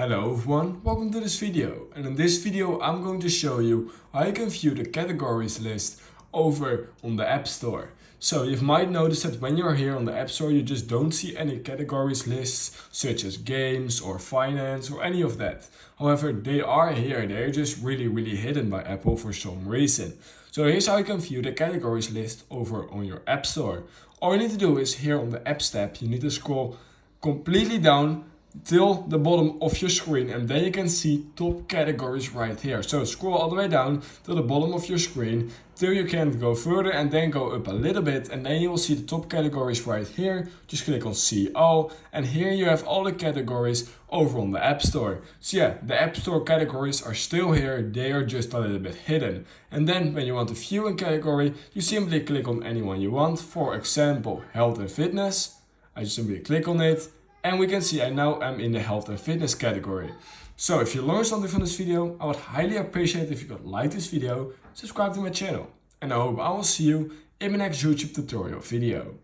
Hello everyone, welcome to this video, and in this video I'm going to show you how you can view the categories list over on the App Store. So you might notice that when you're here on the App Store you just don't see any categories lists such as games or finance or any of that. However, they are here, they're just really hidden by Apple for some reason. So here's how you can view the categories list over on your App Store. All you need to do is here on the Apps tab you need to scroll completely down till the bottom of your screen, and then you can see top categories right here. So scroll all the way down to the bottom of your screen till you can go further and then go up a little bit, and then you will see the top categories right here. Just click on see all, and here you have all the categories over on the App Store. So yeah, the App Store categories are still here, they are just a little bit hidden. And then when you want to view a category, you simply click on any one you want. For example, health and fitness. I just simply click on it, and we can see I now am in the health and fitness category. So if you learned something from this video, I would highly appreciate if you could like this video, subscribe to my channel, and I hope I will see you in my next YouTube tutorial video.